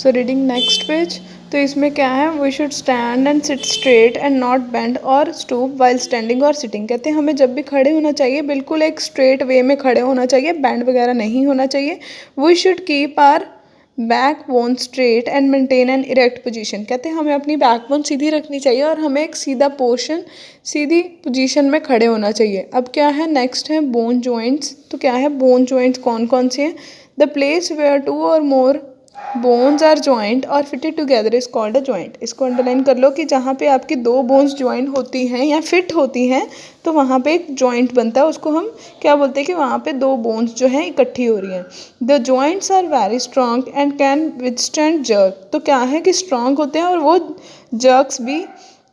So reading next page. तो इसमें क्या है, we should stand and sit straight and not bend और स्टूप वाइल स्टैंडिंग और सिटिंग। कहते हैं हमें जब भी खड़े होना चाहिए बिल्कुल एक स्ट्रेट वे में खड़े होना चाहिए, बैंड वगैरह नहीं होना चाहिए। We should keep our backbone straight and maintain an erect position. कहते हैं हमें अपनी बैक बोन सीधी रखनी चाहिए और हमें एक सीधा पोर्शन, सीधी पोजीशन में खड़े होना चाहिए। अब क्या है, नेक्स्ट है बोन जॉइंट्स। तो क्या है, बोन जॉइंट्स कौन कौन से हैं? द प्लेस वेयर टू और मोर बोन्स आर ज्वाइंट और fitted together is called a joint. इसको अंडरलाइन कर लो कि जहाँ पे आपकी दो बोन्स ज्वाइन होती हैं या फिट होती हैं तो वहाँ पे एक जॉइंट बनता है, उसको हम क्या बोलते हैं कि वहाँ पे दो बोन्स जो हैं इकट्ठी हो रही हैं। The joints are very strong and can withstand jerk. तो क्या है कि स्ट्रॉन्ग होते हैं और वो जर्क्स भी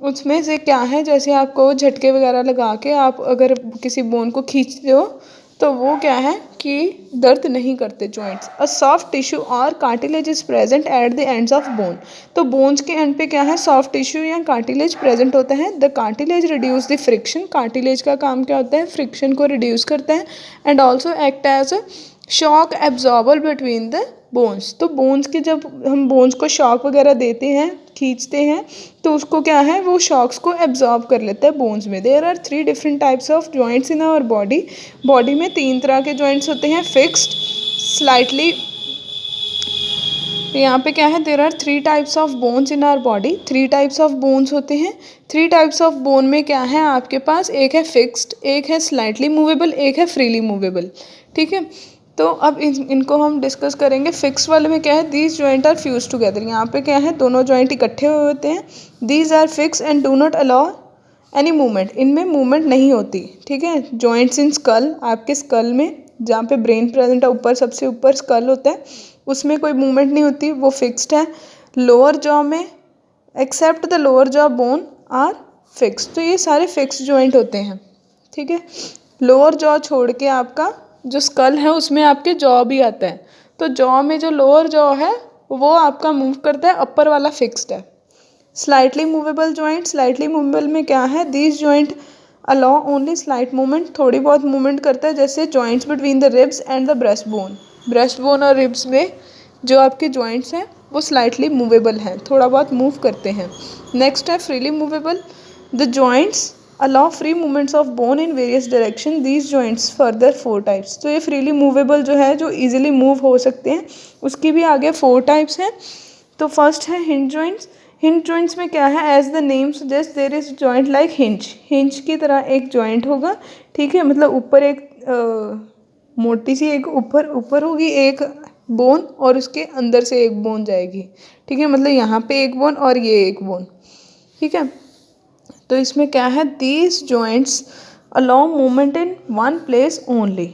उसमें से क्या है, जैसे आपको झटके वगैरह लगा के आप अगर किसी बोन को खींचते हो तो वो क्या है कि दर्द नहीं करते जॉइंट्स। अ सॉफ्ट टिश्यू और cartilage is present at the ends of bone. तो बोन्स के एंड पे क्या है, सॉफ्ट टिश्यू या कार्टिलेज प्रेजेंट होता है। The cartilage reduce the friction. Cartilage का काम क्या होता है, फ्रिक्शन को रिड्यूस करता है and also act as a shock absorber between the bones. तो बोन्स के जब हम बोन्स को शॉक वगैरह देते हैं, खींचते हैं, तो उसको क्या है, वो शॉक्स को एब्जॉर्ब कर लेता है बोन्स में। There are 3 different types of joints in our body. Body में 3 तरह के जॉइंट्स होते हैं, फिक्स्ड, स्लाइटली। यहाँ पे क्या है, there are 3 types of bones in our body. 3 types of bones होते हैं। 3 टाइप्स ऑफ बोन में क्या है आपके पास, एक है फिक्स्ड, एक है स्लाइटली मूवेबल, एक है फ्रीली मूवेबल। ठीक है, तो अब इनको हम डिस्कस करेंगे। फिक्स वाले में क्या है, these joint are fused together. यहाँ पे क्या है, दोनों जॉइंट इकट्ठे हुए होते हैं। These are fix and do not allow any movement. इनमें मूवमेंट नहीं होती। ठीक है, जॉइंट्स इन स्कल, आपके स्कल में जहाँ पे ब्रेन प्रेजेंट है, ऊपर सबसे ऊपर स्कल होता है, उसमें कोई मूवमेंट नहीं होती, वो फिक्स्ड है। लोअर जॉ में except the lower jaw bone are fix. तो ये सारे फिक्स जॉइंट होते हैं। ठीक है, लोअर जॉ छोड़ के आपका जो स्कल है उसमें आपके जॉ भी आता है। तो जॉ में जो लोअर जॉ है वो आपका मूव करता है, अपर वाला फिक्स्ड है। Slightly movable joint, slightly movable में क्या है, these joint allow only slight movement, थोड़ी बहुत मूवमेंट करता है, जैसे joints between the ribs and the breast bone. Breast bone और रिब्स में जो आपके जॉइंट्स हैं वो स्लाइटली मूवेबल हैं, थोड़ा बहुत मूव करते हैं। नेक्स्ट है freely movable. The joints allow free movements of bone in various direction. These joints further 4 types. तो ये फ्रीली मूवेबल जो है, जो ईजिली मूव हो सकते हैं, उसकी भी आगे 4 टाइप्स हैं। तो फर्स्ट है हिंज जॉइंट्स। हिंज जॉइंट्स में क्या है, as the name suggest there is joint like hinge. Hinge की तरह एक जॉइंट होगा। ठीक है, मतलब ऊपर एक मोटी सी एक ऊपर होगी एक बोन और उसके अंदर से एक बोन जाएगी। ठीक है, मतलब यहाँ पे एक बोन और ये एक बोन। ठीक है, तो इसमें क्या है, these joints allow movement in one place only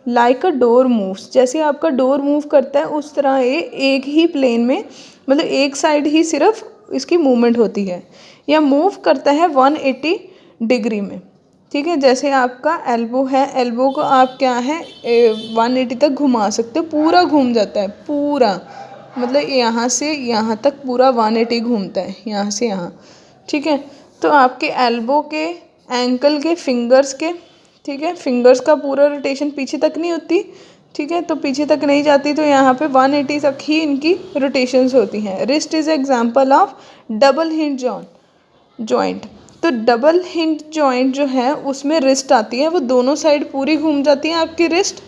like a door moves. जैसे आपका डोर मूव करता है उस तरह ये एक ही प्लेन में, मतलब एक साइड ही सिर्फ इसकी मूवमेंट होती है, या मूव करता है 180 डिग्री में। ठीक है, जैसे आपका एल्बो है, एल्बो को आप क्या है 180 तक घुमा सकते हो, पूरा घूम जाता है पूरा, मतलब यहाँ से यहाँ तक पूरा 180 घूमता है, यहाँ से यहाँ। ठीक है, तो आपके एल्बो के, एंकल के, फिंगर्स के, ठीक है, फिंगर्स का पूरा रोटेशन पीछे तक नहीं होती। ठीक है, तो पीछे तक नहीं जाती, तो यहाँ पे 180 तक ही इनकी रोटेशंस होती हैं। Wrist is example of double hinge joint. तो डबल हिंज जॉइंट जो है उसमें रिस्ट आती है, वो दोनों साइड पूरी घूम जाती है, आपकी रिस्ट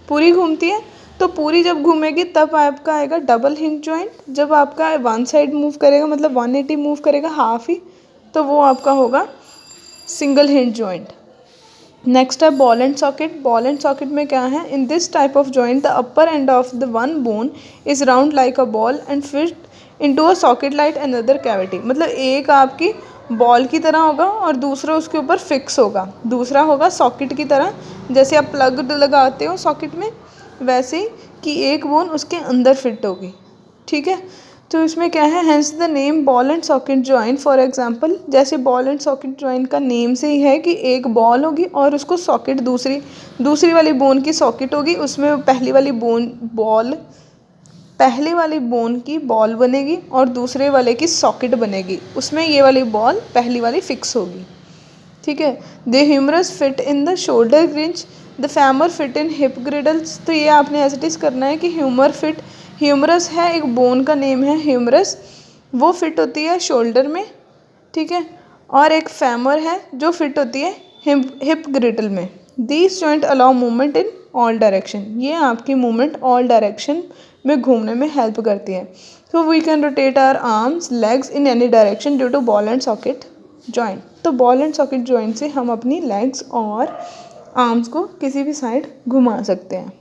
पूरी घूमती है। तो पूरी जब घूमेगी तब आपका आएगा डबल हिंज जॉइंट। जब आपका वन साइड मूव करेगा, मतलब 180 मूव करेगा हाफ ही, तो वो आपका होगा सिंगल हिंज जॉइंट। नेक्स्ट है ball and socket. Ball and socket में क्या है, in this type of joint the upper end of the one bone is round like a ball and fit into a socket like another cavity. मतलब एक आपकी ball की तरह होगा और दूसरा उसके ऊपर फिक्स होगा, दूसरा होगा सॉकेट की तरह, जैसे आप प्लग लगाते हो सॉकेट में, वैसे ही कि एक बोन उसके अंदर फिट होगी। ठीक है, तो इसमें क्या है, hence the name ball and socket joint. For example, जैसे बॉल एंड सॉकेट जॉइंट का नेम से ही है कि एक बॉल होगी और उसको सॉकेट दूसरी वाली बोन की सॉकेट होगी, उसमें पहली वाली बोन की बॉल बनेगी और दूसरे वाले की सॉकेट बनेगी, उसमें ये वाली बॉल पहली वाली फिक्स होगी। ठीक है, the humerus fit in the shoulder ग्रिंच, the femur fit in hip girdles. तो ये आपने एज इट इज़ करना है कि ह्यूमर फिट, ह्यूमरस है, एक बोन का नेम है ह्यूमरस, वो फिट होती है शोल्डर में, ठीक है। और एक फेमर है जो फिट होती है हिप ग्रिटल में। These joint allow movement in all direction, ये आपकी मूवमेंट ऑल डायरेक्शन में घूमने में हेल्प करती है। तो we can rotate our arms legs in any direction due to ball and socket joint. तो बॉल एंड सॉकेट जॉइंट से हम अपनी लेग्स और आर्म्स को किसी भी साइड घुमा सकते हैं।